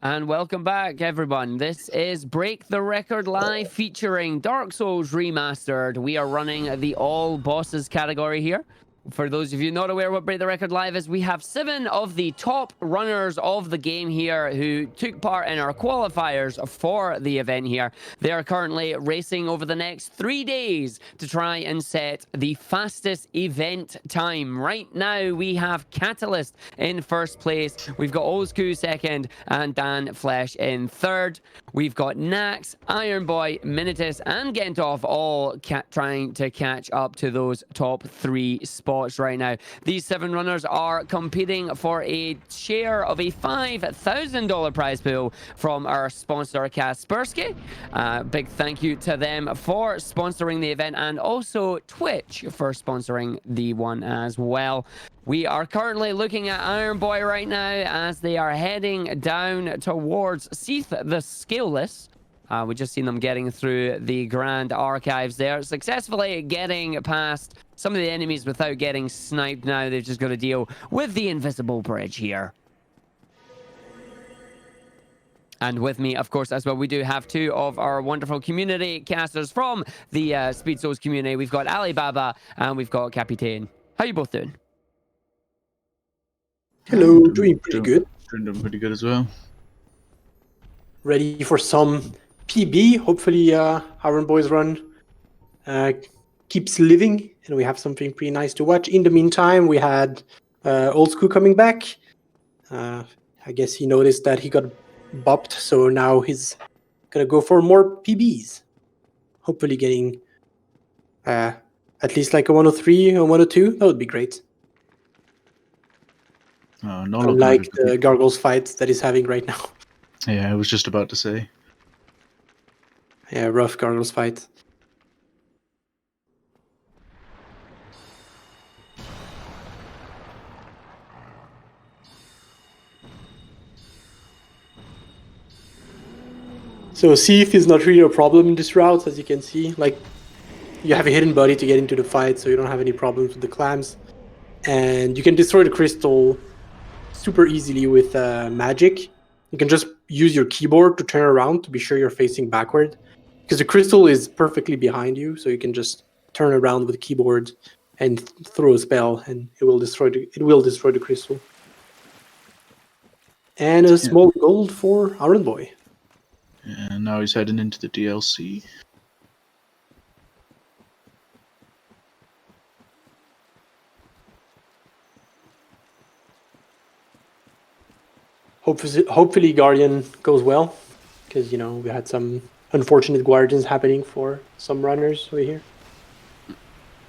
And welcome back, everyone. This is Break the Record Live featuring Dark Souls Remastered. We are running the all bosses category here. For those of you not aware what Break the Record Live is, we have 7 of the top runners of the game here who took part in our qualifiers for the event here. They are currently racing over the next 3 days to try and set the fastest event time. Right now, we have Catalyst in first place. We've got Olsku second and Dan Flesh in third. We've got Nax, Iron Boy, Minitus, and Gentov all trying to catch up to those top 3 spots right now. These 7 runners are competing for a share of a $5,000 prize pool from our sponsor Kaspersky. Big thank you to them for sponsoring the event, and also Twitch for sponsoring the one as well. We are currently looking at Iron Boy right now as they are heading down towards Seath the Scaleless. We just seen them getting through the Grand Archives there, successfully getting past some of the enemies without getting sniped. Now they've just got to deal with the invisible bridge here. And with me, of course, as well, we do have 2 of our wonderful community casters from the Speedsouls community. We've got Alibaba and we've got Capitain. How you both doing? Hello, doing pretty good. Doing pretty good as well. Ready for some PB. Hopefully, Iron Boy's run keeps living, and we have something pretty nice to watch. In the meantime, we had Old School coming back. I guess he noticed that he got bopped, so now he's gonna go for more PBs. Hopefully, getting at least like a 103 or 102. That would be great. Unlike the Gargoyles fight that he's having right now. Yeah, I was just about to say. Yeah, rough Gargoyles fight. So Seath is not really a problem in this route, as you can see. Like, you have a hidden body to get into the fight, so you don't have any problems with the clams. And you can destroy the crystal super easily with magic. You can just use your keyboard to turn around to be sure you're facing backward, because the crystal is perfectly behind you, so you can just turn around with the keyboard and throw a spell, and it will destroy the crystal. And a small gold for Iron Boy. And now he's heading into the DLC. Hopefully Guardian goes well, because we had some unfortunate Guardians happening for some runners over here.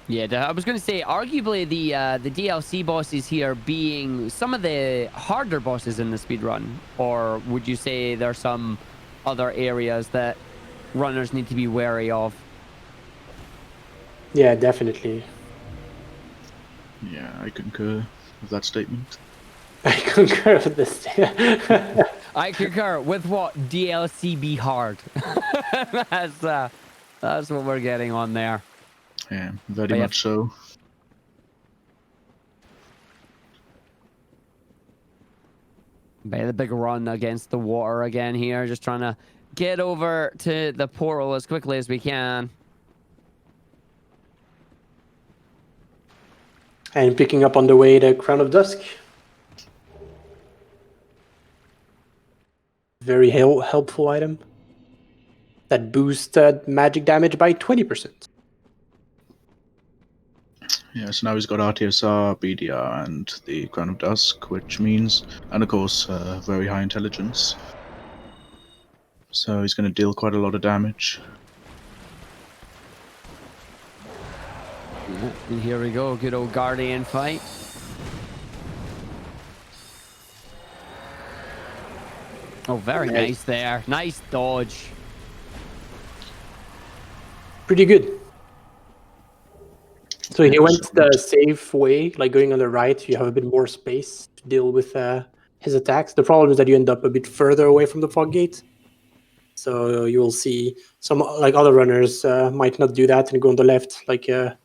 Yeah, I was going to say, arguably the DLC bosses here being some of the harder bosses in the speedrun, or would you say there's some other areas that runners need to be wary of? Yeah, definitely. Yeah, I concur with that statement. I concur with this. I concur with what? DLC be hard. That's what we're getting on there. Yeah, very much so. By the big run against the water again here, just trying to get over to the portal as quickly as we can. And picking up on the way the Crown of Dusk. Very helpful item. That boosts magic damage by 20%. Yeah, so now he's got RTSR, BDR, and the Crown of Dusk, which means, and of course, very high intelligence. So he's going to deal quite a lot of damage. Yeah, and here we go, good old Guardian fight. Oh, very nice there. Nice dodge. Pretty good. So he went the safe way, like going on the right. You have a bit more space to deal with his attacks. The problem is that you end up a bit further away from the fog gate. So you will see some like other runners might not do that and go on the left, like Kara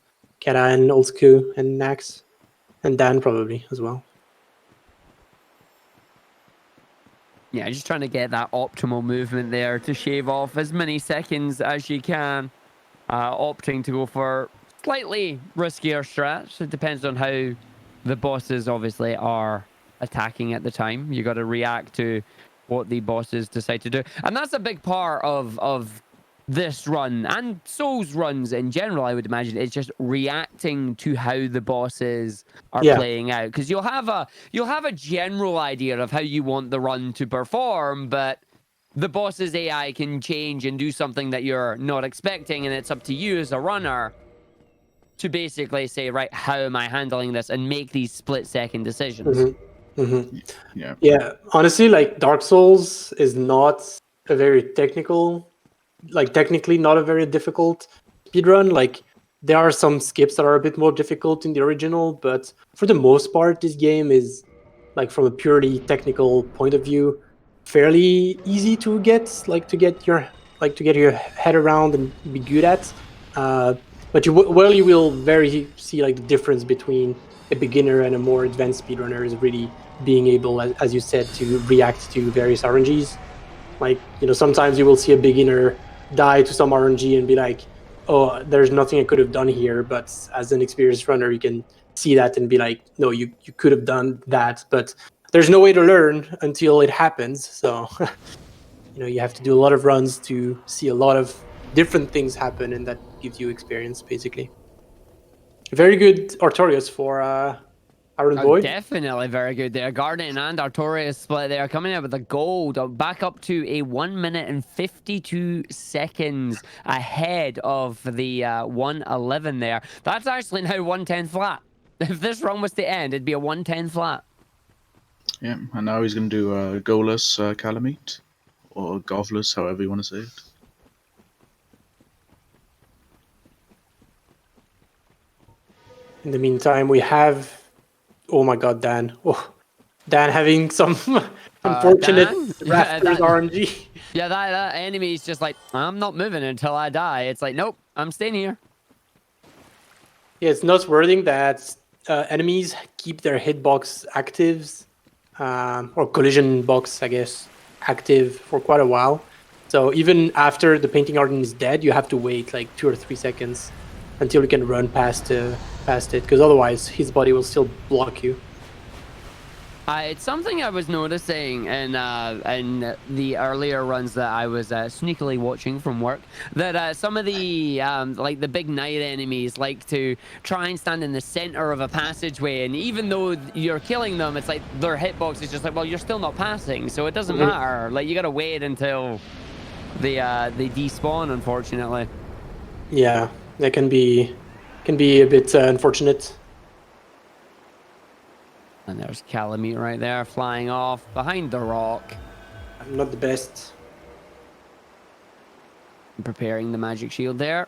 and Olsku and Nax, and Dan probably as well. Yeah, just trying to get that optimal movement there to shave off as many seconds as you can. Opting to go for slightly riskier strats. It depends on how the bosses obviously are attacking at the time. You got to react to what the bosses decide to do, and that's a big part of this run and Souls runs in general. I would imagine it's just reacting to how the bosses are Yeah. playing out, because you'll have a general idea of how you want the run to perform, but the boss's AI can change and do something that you're not expecting, and it's up to you as a runner to basically say, right, how am I handling this, and make these split-second decisions. Yeah. Yeah, honestly, like Dark Souls is not a very technically not a very difficult speedrun. Like there are some skips that are a bit more difficult in the original, but for the most part, this game is like from a purely technical point of view, fairly easy to get your head around and be good at. Uh, but you will very see like the difference between a beginner and a more advanced speedrunner is really being able, as you said, to react to various RNGs. Like, sometimes you will see a beginner die to some RNG and be like, oh, there's nothing I could have done here. But as an experienced runner, you can see that and be like, no, you could have done that. But there's no way to learn until it happens. So, you have to do a lot of runs to see a lot of different things happen, and that gives you experience, basically. Very good Artorias for Iron Oh, Boy. definitely very good there. Guardian and Artorias split there, coming out with a gold, back up to a 1 minute and 52 seconds ahead of the 1:11 there. That's actually now 110 flat. If this run was to end, it'd be a 110 flat. Yeah, and now he's going to do a goalless Calamite, or golfless, however you want to say it. In the meantime, we have, oh my god, Dan. Oh, Dan having some unfortunate Dan? Raptors RNG. Yeah, that enemy's just like, I'm not moving until I die. It's like, nope, I'm staying here. Yeah, it's noteworthy that enemies keep their hitbox actives, or collision box, I guess, active for quite a while. So even after the painting harden is dead, you have to wait like 2 or 3 seconds until you can run past it, because otherwise his body will still block you. It's something I was noticing in the earlier runs that I was sneakily watching from work, that some of the like the big knight enemies like to try and stand in the center of a passageway, and even though you're killing them, it's like their hitbox is just like, well, you're still not passing, so it doesn't matter. Like, you gotta wait until they despawn, unfortunately. Yeah, that can be a bit unfortunate. And there's Calamite right there, flying off behind the rock. Not the best. Preparing the magic shield there.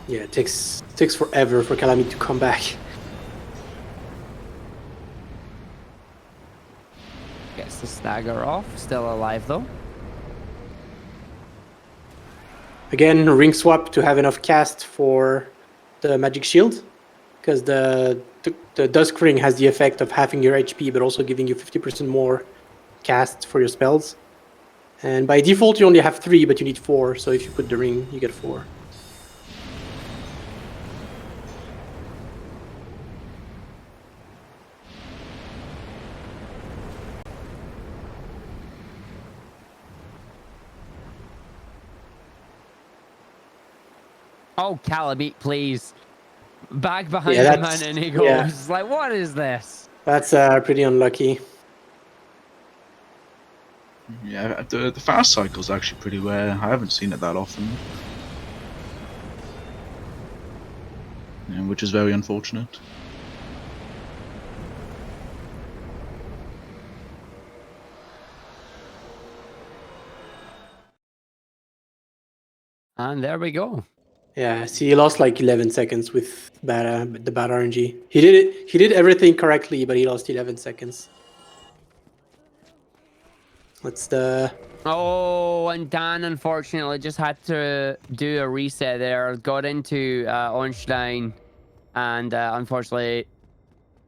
Yeah, it takes forever for Calamity to come back. Gets the stagger off. Still alive, though. Again, ring swap to have enough cast for the magic shield, because the Dusk Ring has the effect of halving your HP, but also giving you 50% more cast for your spells. And by default, you only have 3, but you need 4. So if you put the ring, you get 4. Oh, Calamite, please. Back behind Yeah, him, and he goes. yeah. Like, what is this? That's pretty unlucky. Yeah, the fast cycle's actually pretty rare. I haven't seen it that often. Yeah, which is very unfortunate. And there we go. Yeah, see, he lost like 11 seconds with the bad RNG. He did everything correctly, but he lost 11 seconds. That's the... Oh, and Dan unfortunately just had to do a reset there. Got into Ornstein, and unfortunately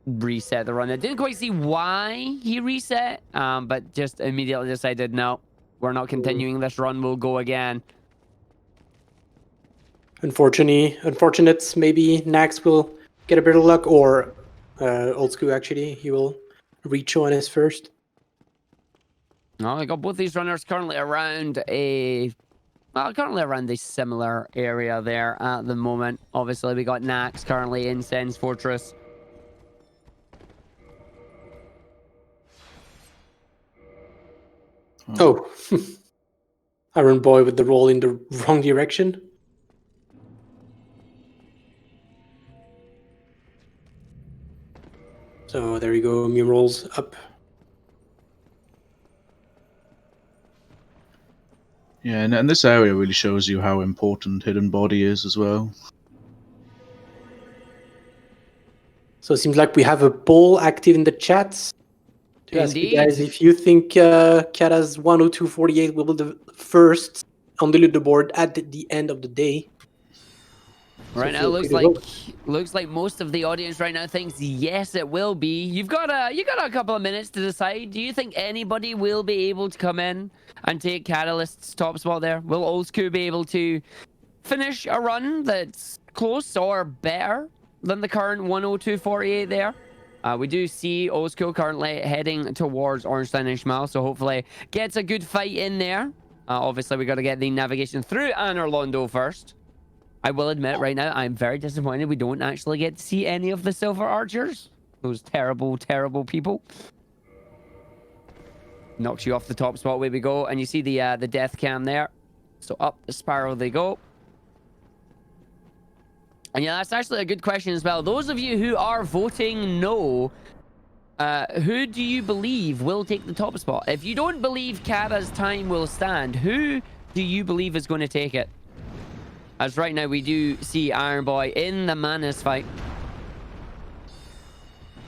reset the run. I didn't quite see why he reset, but just immediately decided, no, we're not continuing this run. We'll go again. Unfortunate. Maybe Nax will get a bit of luck, or Old School actually. He will reach on his first. No, I got both these runners currently around a similar area there at the moment. Obviously, we got Nax currently in Sen's Fortress. Oh, Iron Boy with the roll in the wrong direction. So there you go, Meme rolls up. Yeah, and this area really shows you how important Hidden Body is as well. So it seems like we have a poll active in the chat. To ask you guys Indeed. if you think Kata's 102.48 will be the first on the leaderboard at the end of the day. Right now, looks like most of the audience right now thinks yes, it will be. You got a couple of minutes to decide. Do you think anybody will be able to come in and take Catalyst's top spot there? Will Oldsku be able to finish a run that's close or better than the current 102.48 there? We do see Oldsku currently heading towards Ornstein and Schmal, so hopefully gets a good fight in there. Obviously, we got to get the navigation through Anor Londo first. I will admit right now, I'm very disappointed we don't actually get to see any of the Silver Archers. Those terrible, terrible people. Knocks you off the top spot. Where we go. And you see the death cam there. So up the spiral they go. And yeah, that's actually a good question as well. Those of you who are voting no, who do you believe will take the top spot? If you don't believe Kata's time will stand, who do you believe is going to take it? As right now, we do see Iron Boy in the Manus fight.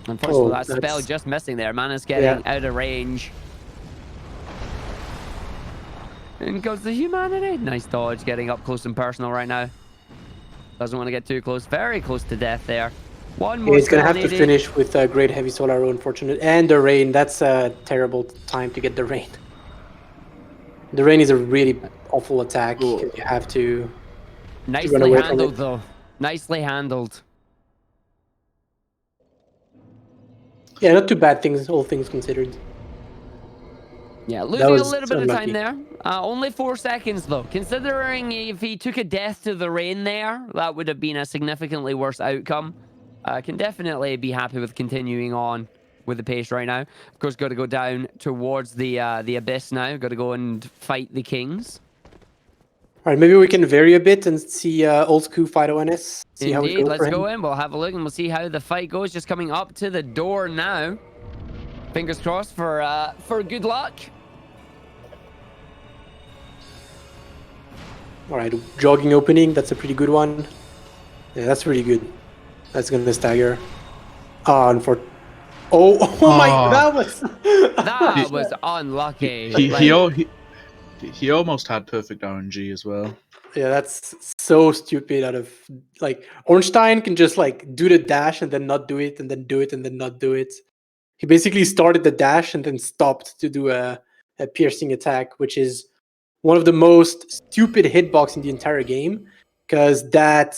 Unfortunately, that spell just missing there. Manus getting out of range. In goes the humanity. Nice dodge, getting up close and personal right now. Doesn't want to get too close. Very close to death there. One more. He's going to have to finish with a great heavy soul arrow, unfortunate. And the rain. That's a terrible time to get the rain. The rain is a really awful attack. You have to... Nicely handled, though. Nicely handled. Yeah, not too bad things, all things considered. Yeah, losing a little bit of time there. Only 4 seconds, though. Considering if he took a death to the rain there, that would have been a significantly worse outcome. Can definitely be happy with continuing on with the pace right now. Of course, got to go down towards the abyss now. Got to go and fight the kings. All right, maybe we can vary a bit and see Old School fight ONS. See Indeed, how it goes let's go in. We'll have a look and we'll see how the fight goes. Just coming up to the door now. Fingers crossed for good luck. All right, jogging opening. That's a pretty good one. Yeah, that's really good. That's gonna stagger. Oh, my! That was unlucky. He almost had perfect RNG as well. Yeah, that's so stupid. Out of like Ornstein can just like do the dash and then not do it, and then do it and then not do it. He basically started the dash and then stopped to do a piercing attack, which is one of the most stupid hitbox in the entire game, because that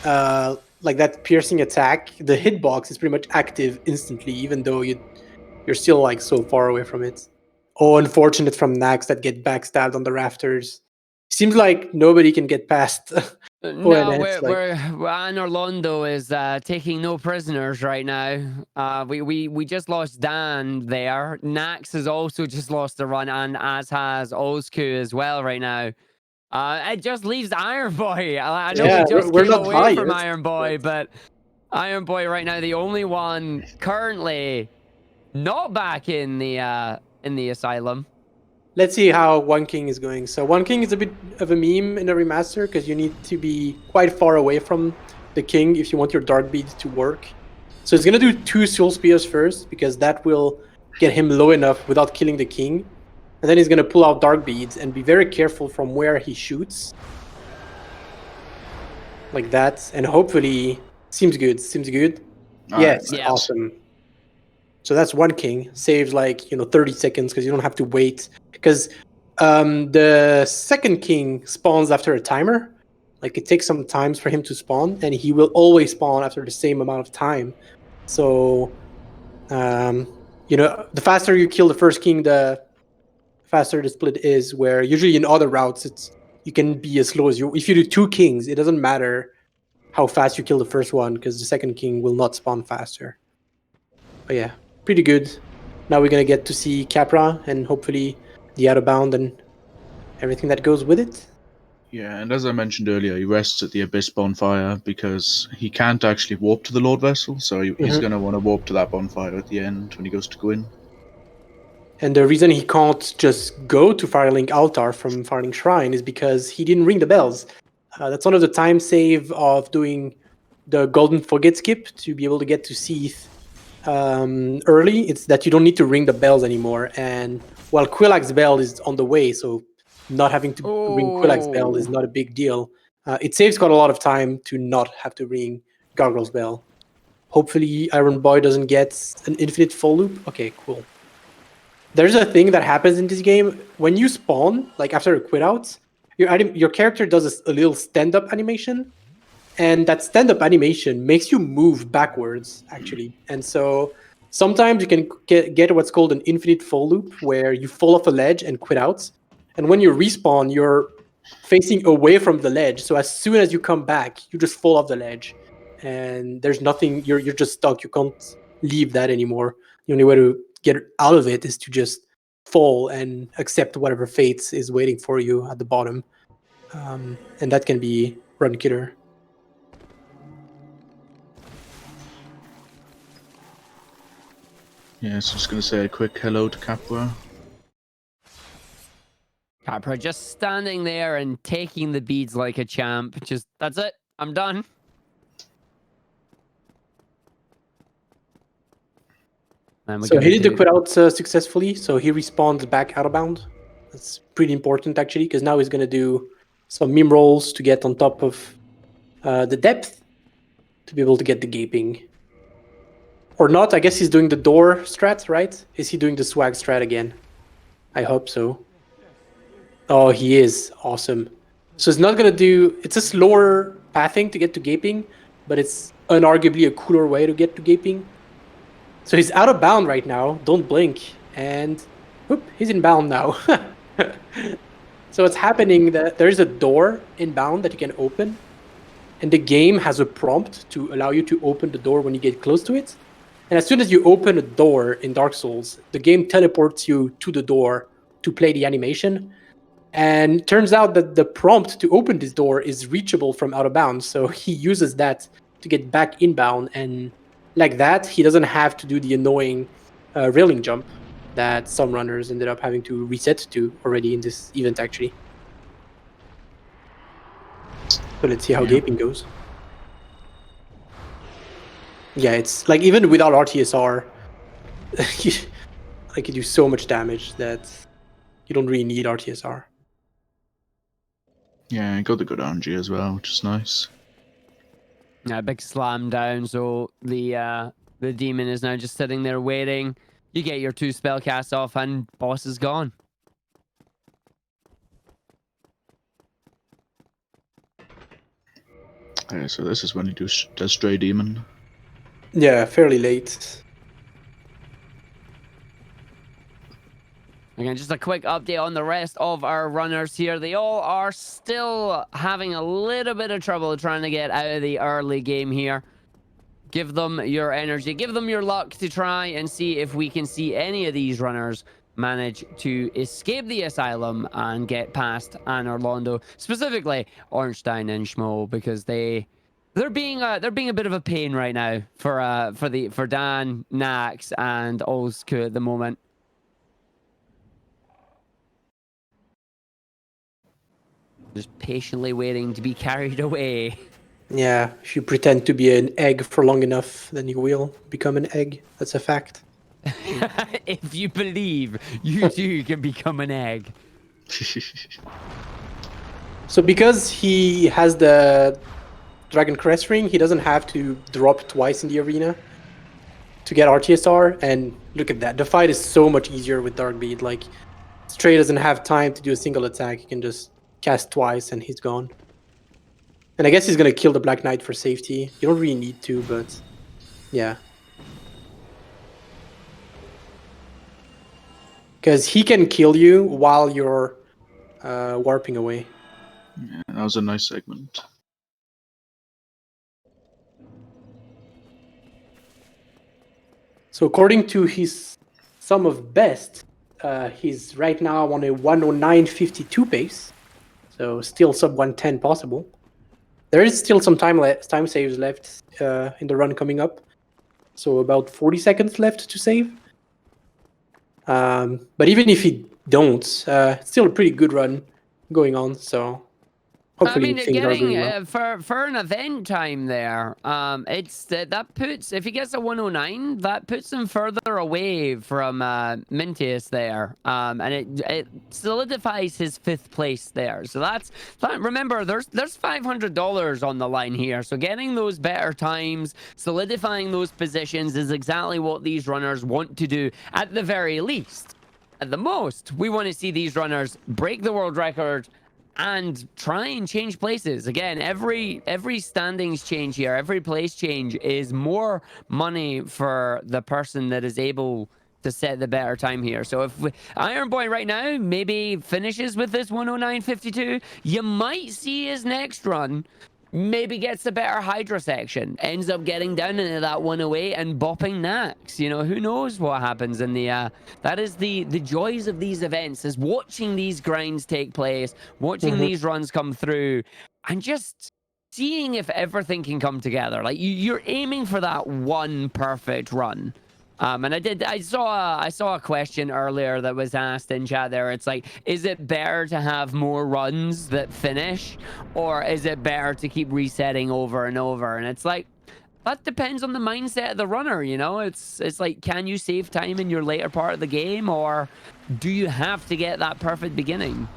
that piercing attack, the hitbox is pretty much active instantly, even though you're still like so far away from it. Oh, unfortunate from Nax that get backstabbed on the rafters. Seems like nobody can get past. No, Anor Londo is taking no prisoners right now. We just lost Dan there. Nax has also just lost a run, and as has Oldsku as well right now. It just leaves Iron Boy. I know we just came away from Iron Boy, but Iron Boy right now the only one currently not back in the asylum. Let's see how One King is going. So One King is a bit of a meme in a remaster because you need to be quite far away from the king if you want your dark beads to work. So he's gonna do 2 soul spears first because that will get him low enough without killing the king. And then he's gonna pull out dark beads and be very careful from where he shoots. Like that. And hopefully seems good. Yes, Yeah. awesome. So that's one king. Saves 30 seconds because you don't have to wait. Because the second king spawns after a timer. Like it takes some times for him to spawn, and he will always spawn after the same amount of time. So, the faster you kill the first king, the faster the split is. Where usually in other routes, you can be as slow as you. If you do two kings, it doesn't matter how fast you kill the first one because the second king will not spawn faster. But yeah, pretty good. Now we're gonna get to see Capra and hopefully the out of bound and everything that goes with it. Yeah, and as I mentioned earlier, he rests at the Abyss bonfire because he can't actually warp to the Lord Vessel, so he's going to want to warp to that bonfire at the end when he goes to go in. And the reason he can't just go to Firelink Altar from Firelink Shrine is because he didn't ring the bells. That's one of the time save of doing the Golden Forget skip to be able to get to Seath early. It's that you don't need to ring the bells anymore. And while Quillag's bell is on the way, so not having to ring Quillag's bell is not a big deal. It saves quite a lot of time to not have to ring Gargoyle's bell. Hopefully Iron Boy doesn't get an infinite full loop. Okay, cool. There's a thing that happens in this game when you spawn, like after a quit out, your character does a little stand-up animation, and that stand-up animation makes you move backwards, actually. And so sometimes you can get what's called an infinite fall loop, where you fall off a ledge and quit out. And when you respawn, you're facing away from the ledge. So as soon as you come back, you just fall off the ledge, and there's nothing. You're just stuck. You can't leave that anymore. The only way to get out of it is to just fall and accept whatever fate is waiting for you at the bottom. And that can be run killer. Yeah, so just going to say a quick hello to Capra. Capra just standing there and taking the beads like a champ. Just, that's it. I'm done. So he did the quit out successfully, so he respawns back out of bound. That's pretty important, actually, because now he's going to do some meme rolls to get on top of the depth to be able to get the gaping. Or not, I guess he's doing the door strat, right? Is he doing the swag strat again? I hope so. Oh, he is. Awesome. So it's not going to do... It's a slower pathing to get to gaping, but it's unarguably a cooler way to get to gaping. So he's out of bound right now. Don't blink. And whoop, he's in bound now. So it's happening that there's a door in bound that you can open. And the game has a prompt to allow you to open the door when you get close to it. And as soon as you open a door in Dark Souls, the game teleports you to the door to play the animation. And turns out that the prompt to open this door is reachable from out of bounds. So he uses that to get back inbound. And like that, he doesn't have to do the annoying railing jump that some runners ended up having to reset to already in this event, actually. So let's see how gaping goes. Yeah, it's like even without RTSR, like you do so much damage that you don't really need RTSR. Yeah, got the good RNG as well, which is nice. Yeah, big slam down. So the demon is now just sitting there waiting. You get your 2 spell casts off, and boss is gone. Yeah, so this is when you does Stray Demon. Yeah, fairly late. Again, just a quick update on the rest of our runners here. They all are still having a little bit of trouble trying to get out of the early game here. Give them your energy. Give them your luck to try and see if we can see any of these runners manage to escape the asylum and get past Anor Londo. Specifically, Ornstein and Schmo, because they're being a bit of a pain right now for Dan, Nax, and Olsku at the moment. Just patiently waiting to be carried away. Yeah, if you pretend to be an egg for long enough, then you will become an egg. That's a fact. If you believe, you too can become an egg. So because he has the Dragon Crest ring, he doesn't have to drop twice in the arena. to get RTSR, and look at that. The fight is so much easier with Dark Bead. Like, Stray doesn't have time to do a single attack. He can just cast twice and he's gone. And I guess he's gonna kill the Black Knight for safety. You don't really need to, but yeah. Because he can kill you while you're warping away. Yeah, that was a nice segment. So according to his sum of best, he's right now on a 109.52 pace. So still sub 110 possible. There is still some time saves left in the run coming up. So about 40 seconds left to save. But even if he don't, it's still a pretty good run going on. So hopefully things are going well. For an event time there, it's that puts, if he gets a 109, that puts him further away from Mintius there, and it solidifies his 5th place there. So that's remember, there's $500 on the line here. So getting those better times, solidifying those positions is exactly what these runners want to do at the very least. At the most, we want to see these runners break the world record and try and change places. Again, every standings change here, every place change is more money for the person that is able to set the better time here. So if Iron Boy right now maybe finishes with this 109.52, you might see his next run maybe gets a better Hydra section, ends up getting down into that 108 and bopping Nax. You know, who knows what happens in the that is the joys of these events, is watching these grinds take place, watching these runs come through, and just seeing if everything can come together. Like, you're aiming for that one perfect run. And I saw a question earlier that was asked in chat there. It's like, is it better to have more runs that finish, or is it better to keep resetting over and over? And it's like, that depends on the mindset of the runner, you know? It's like, can you save time in your later part of the game, or do you have to get that perfect beginning?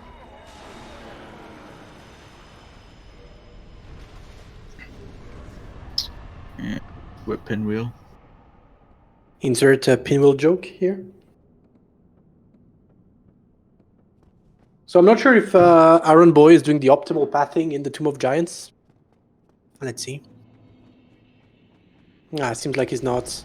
Yeah, with pinwheel. Insert a pinwheel joke here. So I'm not sure if Aaron Boy is doing the optimal pathing in the Tomb of Giants. Let's see. It seems like he's not.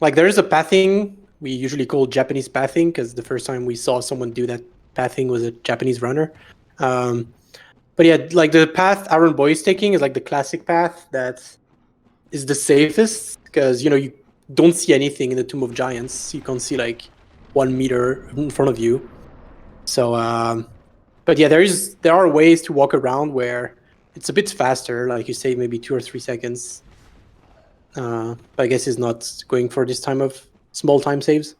Like, there is a pathing we usually call Japanese pathing, because the first time we saw someone do that pathing was a Japanese runner. But yeah, like, the path Aaron Boy is taking is like the classic path that is the safest, because, you know, you don't see anything in the Tomb of Giants. You can't see like 1 meter in front of you. So, but yeah, there are ways to walk around where it's a bit faster, like you say, maybe 2 or 3 seconds. But I guess he's not going for this time of small time saves.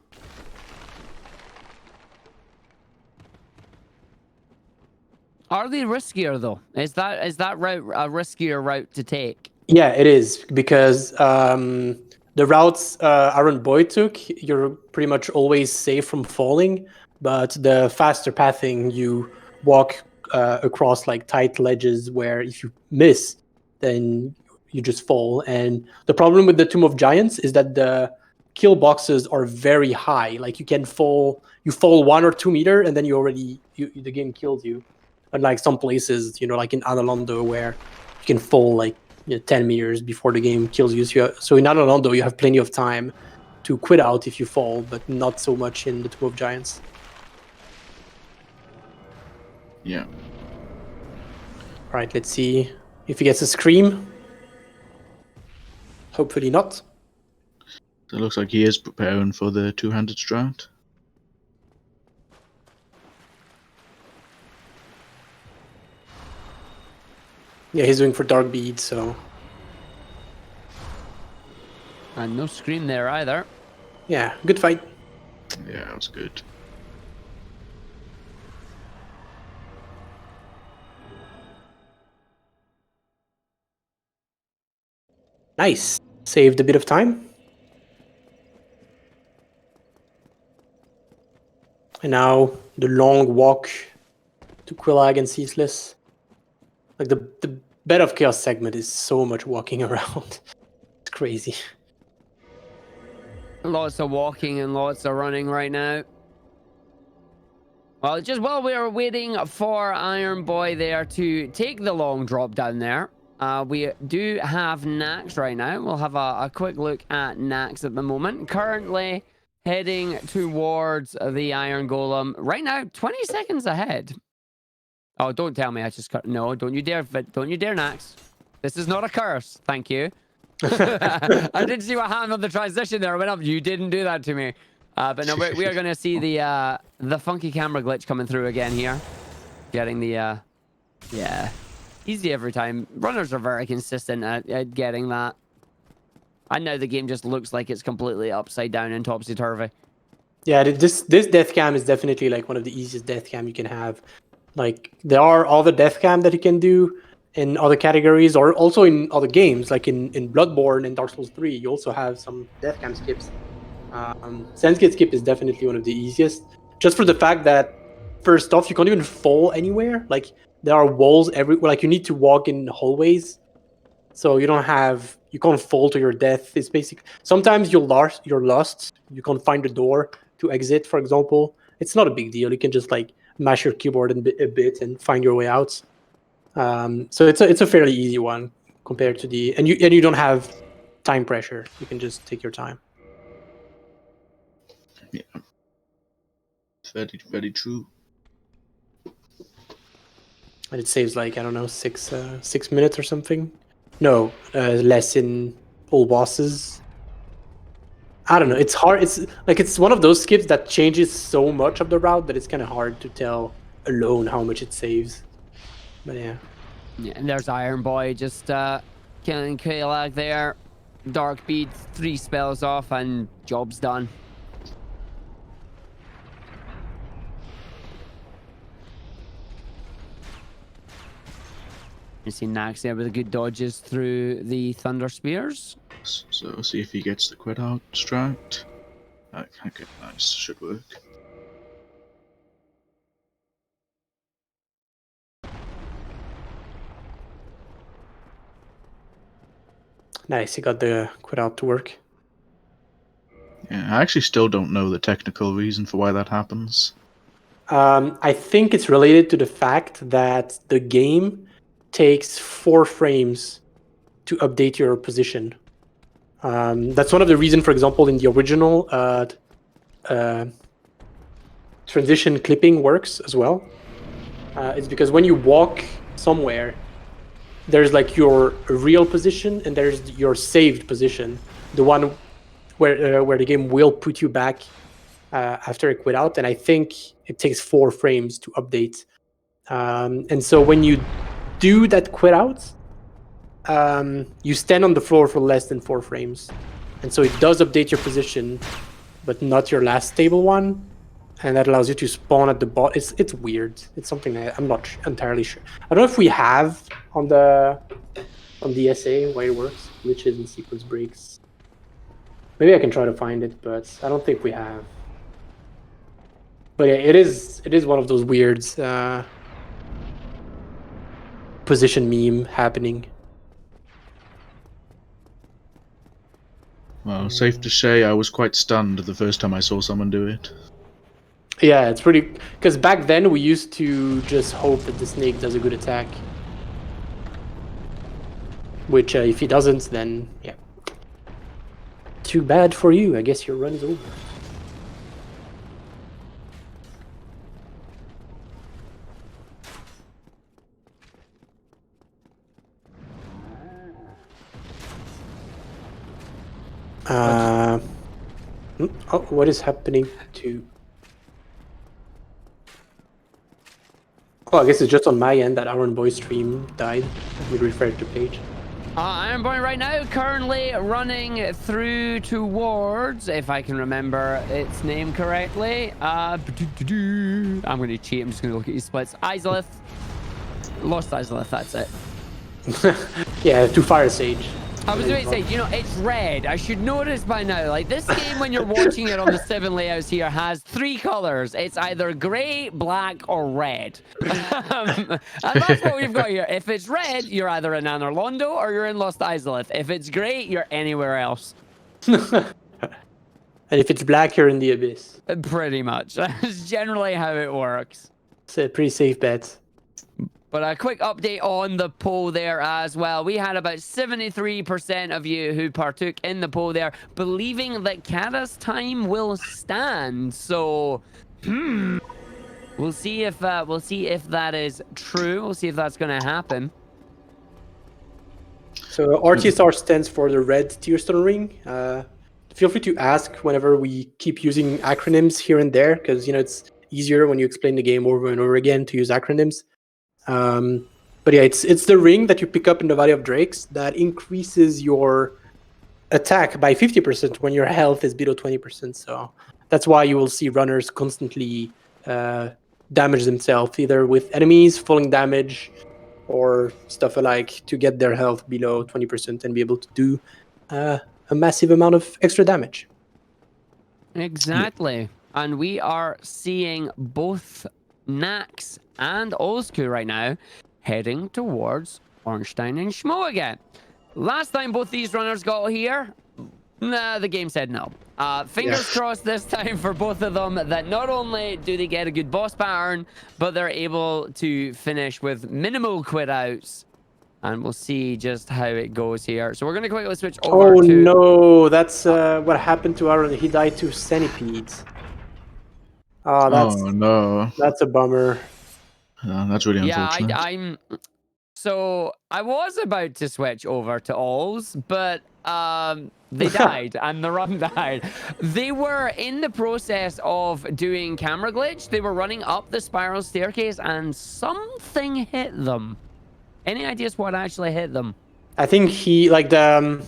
Are they riskier though? Is that route a riskier route to take? Yeah, it is, because the routes Aaron Boy took, you're pretty much always safe from falling, but the faster pathing, you walk across like tight ledges where if you miss, then you just fall. And the problem with the Tomb of Giants is that the kill boxes are very high. Like, you fall 1 or 2 meter, and then the game kills you. Unlike some places, you know, like in Anor Londo, where you can fall like 10 meters before the game kills you. So in Anor Londo, you have plenty of time to quit out if you fall, but not so much in the Tomb of Giants. Yeah. All right, let's see if he gets a scream. Hopefully not. It looks like he is preparing for the two-handed strat. Yeah, he's doing for Dark Bead, so. And no scream there either. Yeah, good fight. Yeah, that was good. Nice. Saved a bit of time. And now the long walk to Quillag and Ceaseless. Like, the Bed of Chaos segment is so much walking around. It's crazy. Lots of walking and lots of running right now. Well, just while we are waiting for Iron Boy there to take the long drop down there, we do have Nax right now. We'll have a quick look at Nax at the moment. Currently heading towards the Iron Golem. Right now, 20 seconds ahead. Oh, don't tell me I just cut. No, don't you dare, Nax. This is not a curse. Thank you. I didn't see what happened on the transition there. I went up. You didn't do that to me. But no, we are going to see the funky camera glitch coming through again here. Getting the, yeah, easy every time. Runners are very consistent at getting that. And now the game just looks like it's completely upside down and topsy-turvy. Yeah, this death cam is definitely like one of the easiest death cam you can have. Like, there are other death cam that you can do in other categories or also in other games, like in Bloodborne and Dark Souls 3, you also have some death cam skips. Sense-gate skip is definitely one of the easiest, just for the fact that, first off, you can't even fall anywhere. Like, there are walls everywhere. Like, you need to walk in hallways, so you can't fall to your death. It's basic. Sometimes you're lost. You can't find the door to exit, for example. It's not a big deal. You can just like mash your keyboard a bit and find your way out. So it's a fairly easy one compared to and you don't have time pressure. You can just take your time. Yeah, very, very true. And it saves like, I don't know, 6 minutes or something. No, less in all bosses. I don't know. It's hard. It's one of those skips that changes so much of the route that it's kind of hard to tell alone how much it saves. But yeah. Yeah, and there's Iron Boy just killing Kalag there. Dark Bead, 3 spells off, and job's done. You see Nax there with the good dodges through the Thunder Spears. So see if he gets the quit out strat. Okay, nice. Should work. Nice, he got the quit out to work. Yeah, I actually still don't know the technical reason for why that happens. I think it's related to the fact that the game takes 4 frames to update your position. That's one of the reasons, for example, in the original transition clipping works as well. It's because when you walk somewhere, there's like your real position and there's your saved position, the one where the game will put you back after a quit out. And I think it takes 4 frames to update. And so when you do that quit out, you stand on the floor for less than 4 frames. And so it does update your position, but not your last stable one. And that allows you to spawn at the bottom. It's weird. It's something I'm not entirely sure. I don't know if we have on the SA why it works. Glitches and sequence breaks. Maybe I can try to find it, but I don't think we have. But yeah, it is one of those weird position meme happening. Well, safe to say I was quite stunned the first time I saw someone do it. Yeah, it's pretty... Because back then we used to just hope that the snake does a good attack. Which, if he doesn't, then, yeah. Too bad for you. I guess your run is over. Oh, what is happening to... Oh, I guess it's just on my end that Iron Boy stream died. Let me refresh the page. Iron Boy right now currently running through towards, if I can remember its name correctly. I'm going to cheat. I'm just going to look at these splits. Izalith. Lost Izalith, that's it. Yeah, to Fire Sage. I was going to say, you know, it's red. I should know this by now. Like, this game, when you're watching it on the 7 layouts here, has 3 colors. It's either gray, black, or red. And that's what we've got here. If it's red, you're either in Anor Londo or you're in Lost Izalith. If it's gray, you're anywhere else. And if it's black, you're in the abyss. Pretty much. That's generally how it works. It's a pretty safe bet. But a quick update on the poll there as well. We had about 73% of you who partook in the poll there, believing that Kata's time will stand. So, we'll see if that is true. We'll see if that's going to happen. So RTSR stands for the Red Tearstone Ring. Feel free to ask whenever we keep using acronyms here and there, because it's easier when you explain the game over and over again to use acronyms. But yeah, it's the ring that you pick up in the Valley of Drakes that increases your attack by 50% when your health is below 20%. So that's why you will see runners constantly damage themselves, either with enemies, falling damage, or stuff alike, to get their health below 20% and be able to do a massive amount of extra damage. Exactly. And we are seeing both Nax and Olsku right now heading towards Ornstein and Schmo again. Last time both these runners got here, the game said no. Fingers crossed this time for both of them that not only do they get a good boss pattern, but they're able to finish with minimal quit outs. And we'll see just how it goes here. So we're going to quickly switch over to... Oh no, that's what happened to Aaron. He died to centipedes. Oh, no. That's a bummer. That's really unfortunate. So I was about to switch over to Alls, but they died and the run died. They were in the process of doing camera glitch. They were running up the spiral staircase and something hit them. Any ideas what actually hit them? I think he the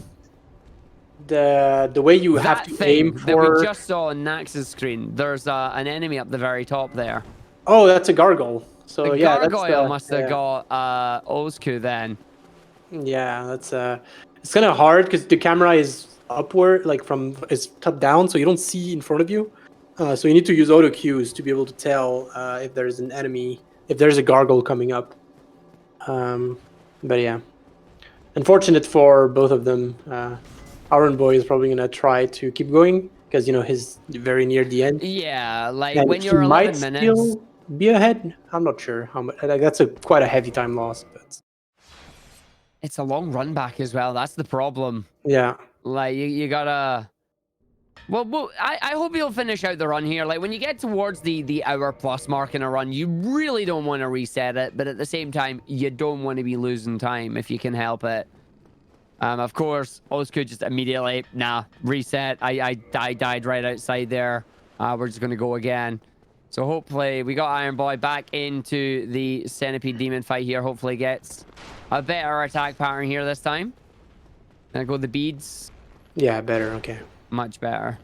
way you have to aim for. That we just saw on Nax's screen. There's an enemy up the very top there. Oh, that's a gargoyle. So the yeah, gargoyle must have got Olsku then. Yeah, that's it's kind of hard because the camera is upward, is top down, so you don't see in front of you. So you need to use auto cues to be able to tell if there's an enemy, if there's a gargoyle coming up. But yeah, unfortunate for both of them. Aaron Boy is probably gonna try to keep going because he's very near the end. Yeah, like and when you're 11 minutes. Still be ahead. I'm not sure how much. That's quite a heavy time loss, but it's a long run back as well. That's the problem. Yeah, like you gotta. Well, I hope you'll finish out the run here. Like when you get towards the hour plus mark in a run, you really don't want to reset it, but at the same time, you don't want to be losing time if you can help it. Of course, Olsku just immediately reset. I died right outside there. We're just gonna go again. So hopefully we got Iron Boy back into the Centipede Demon fight here. Hopefully gets a better attack pattern here this time. Gonna go the beads. Yeah, better. Okay. Much better.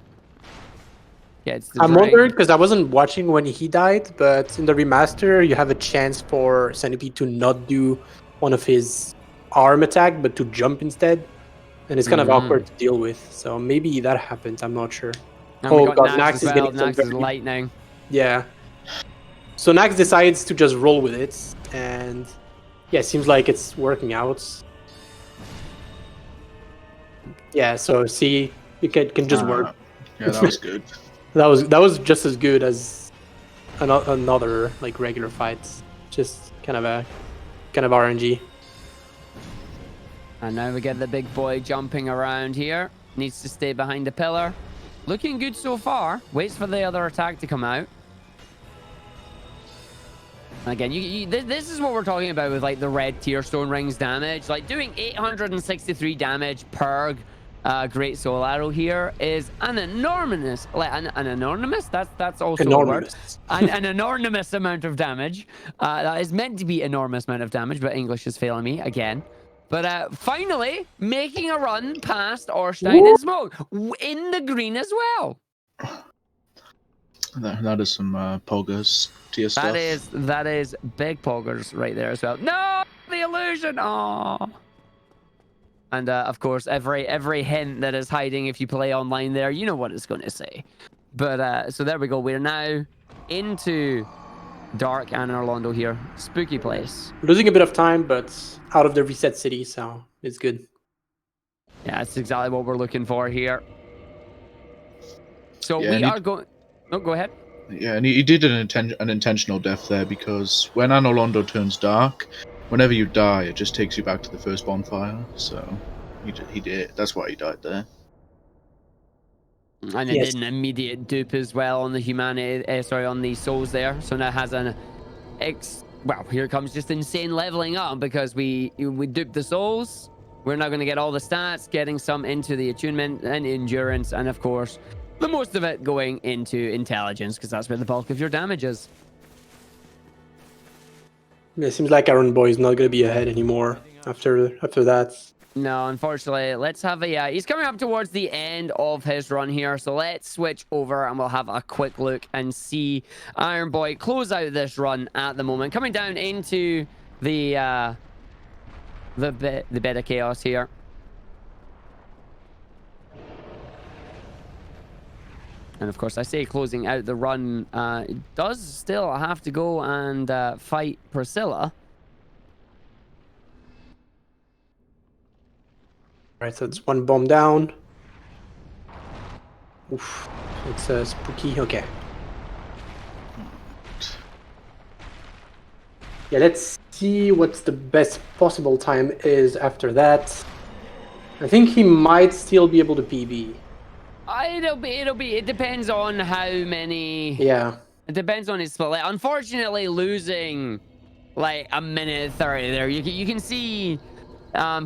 I'm wondering because I wasn't watching when he died, but in the remaster you have a chance for Centipede to not do one of his arm attack, but to jump instead, and it's kind of awkward to deal with. So maybe that happens. I'm not sure. And oh god, Nax is getting Nax is lightning. Yeah. So Nax decides to just roll with it, and yeah, it seems like it's working out. Yeah. So see. It can just work. Yeah, that was good. that was just as good as another regular fights. Just kind of RNG. And now we get the big boy jumping around here. Needs to stay behind the pillar. Looking good so far. Waits for the other attack to come out. Again, this is what we're talking about with the red Tearstone Rings damage. Like doing 863 damage per Great Soul Arrow here is an enormous, an enormous. That's also enormous. A word. An enormous amount of damage. That is meant to be enormous amount of damage, but English is failing me again. But finally making a run past Ornstein and Smoke in the green as well. That is some poggers tier stuff. That is big poggers right there as well. No, the illusion. Oh. And of course, every hint that is hiding if you play online there, you know what it's going to say. But so there we go. We're now into Dark Anor Londo here. Spooky place. Losing a bit of time, but out of the reset city, so it's good. Yeah, that's exactly what we're looking for here. So Yeah, we and are going. Oh, go ahead. Yeah, and he did an intentional death there because when Anor Londo turns dark, whenever you die, it just takes you back to the first bonfire. So he did. That's why he died there. And it Yes. did an immediate dupe as well on the humanity. On the souls there. So now it has an well, here comes just insane leveling up because we duped the souls. We're now going to get all the stats, getting some into the attunement and endurance, and of course, the most of it going into intelligence because that's where the bulk of your damage is. It seems like Iron Boy is not going to be ahead anymore after that. No, unfortunately, let's have a... he's coming up towards the end of his run here, so let's switch over and we'll have a quick look and see Iron Boy close out this run at the moment. Coming down into the bed of chaos here. And of course, I say closing out the run, does still have to go and fight Priscilla. Right, so it's one bomb down. Oof, it's spooky. Okay. Yeah, let's see what's the best possible time is after that. I think he might still be able to PB. It depends on how many... Yeah. It depends on his split. Like, unfortunately, losing like a minute 30 there, you can see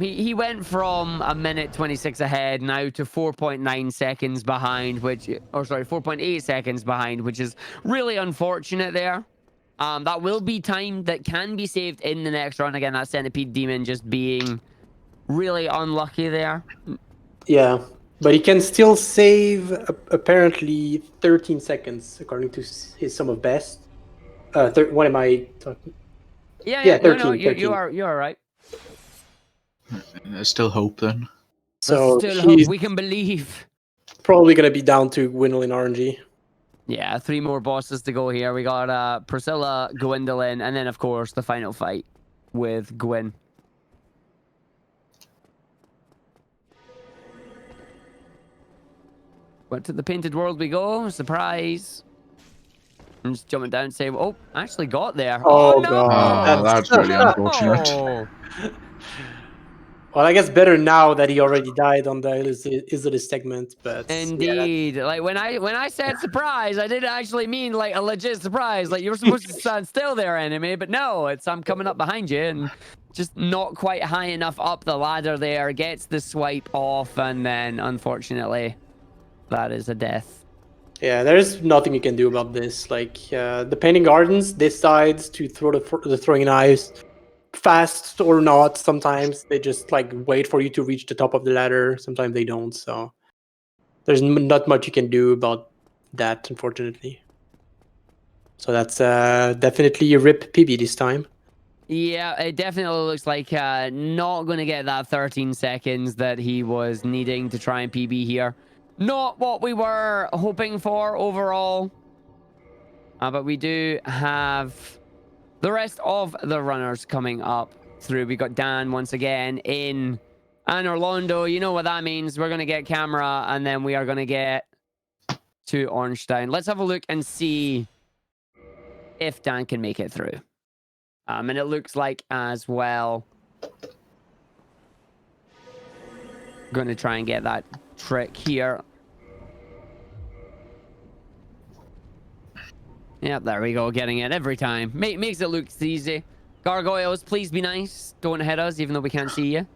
he went from a minute 26 ahead now to 4.9 seconds behind, which, or sorry, 4.8 seconds behind, which is really unfortunate there. That will be time that can be saved in the next run. Again, that centipede demon just being really unlucky there. Yeah, but he can still save apparently 13 seconds according to his sum of best. What am I talking? Yeah, 13, no, 13. you are right. There's still hope then. There's So still hope. he's We can believe. probably gonna be down to Gwendolyn RNG. Yeah, 3 more bosses to go here. We got Priscilla, Gwendolyn, and then of course the final fight with Gwyn. But to the painted world we go. Surprise. I'm just jumping down and saying, oh, actually got there. Oh, no! God, that's really unfortunate. Oh. Well, I guess better now that he already died on the Isidis segment, but Indeed. Like when I said surprise, I didn't actually mean like a legit surprise. Like you were supposed to stand still there, enemy, but no, it's I'm coming up behind you and just not quite high enough up the ladder there. Gets the swipe off, and then unfortunately, that is a death. yeah, there's nothing you can do about this. Like the Painting Gardens decides to throw the throwing knives fast or not. Sometimes they just like wait for you to reach the top of the ladder. Sometimes they don't. So there's not much you can do about that, unfortunately. So that's definitely a rip PB this time. Yeah, it definitely looks like not going to get that 13 seconds that he was needing to try and PB here. Not what we were hoping for overall. But we do have the rest of the runners coming up through. We got Dan once again in Anor Londo. You know what that means. We're going to get camera, and then we are going to get to Ornstein. Let's have a look and see if Dan can make it through. And it looks like as well, going to try and get that trick here. Yep, there we go. Getting it every time. Makes it look easy. Gargoyles, please be nice. Don't hit us, even though we can't see you.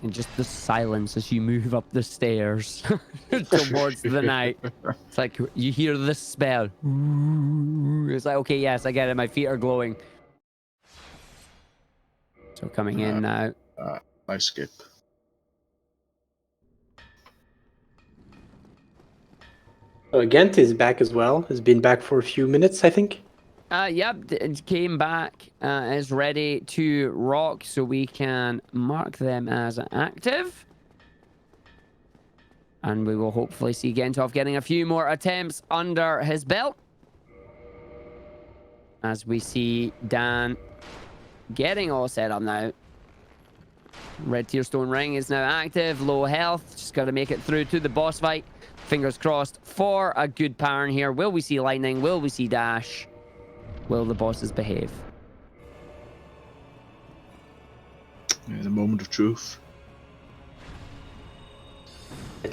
And just the silence as you move up the stairs towards the night. It's like you hear the spell. It's like, okay, yes, I get it. My feet are glowing. So coming in now. Nice skip. Gent is back as well. Has been back for a few minutes, I think. Yep, it came back, is ready to rock, so we can mark them as active. And we will hopefully see Gentov getting a few more attempts under his belt. As we see Dan getting all set up now. Red Tearstone Ring is now active, low health, just got to make it through to the boss fight. Fingers crossed for a good pattern here. Will we see lightning? Will we see dash? Will the bosses behave? Yeah, the moment of truth.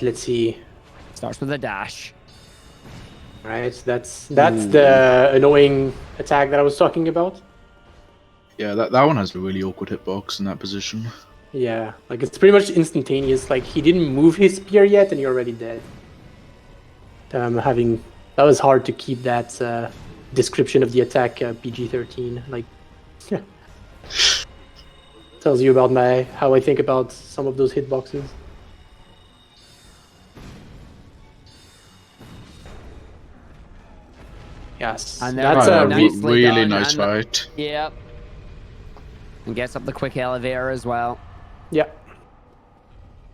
Let's see. Starts with a dash. Right, that's the annoying attack that I was talking about. Yeah, that one has a really awkward hitbox in that position. Yeah, like it's pretty much instantaneous. Like he didn't move his spear yet, and you're already dead. That was hard to keep that description of the attack PG-13. Like, tells you about how I think about some of those hitboxes. Yes, And that's a really done, nice and fight. Yep. And gets up the quick elevator as well. Yeah.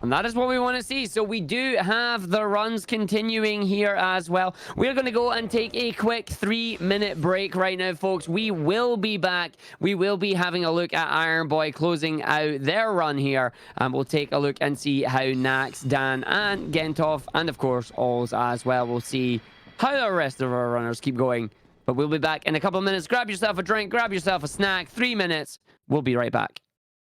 And that is what we want to see. So we do have the runs continuing here as well. We're going to go and take a quick 3-minute break right now, folks. We will be back. We will be having a look at Iron Boy closing out their run here. And we'll take a look and see how Nax, Dan, and Gentov, and of course, Alls as well. We'll see how the rest of our runners keep going. But we'll be back in a couple of minutes. Grab yourself a drink, grab yourself a snack. 3 minutes. We'll be right back.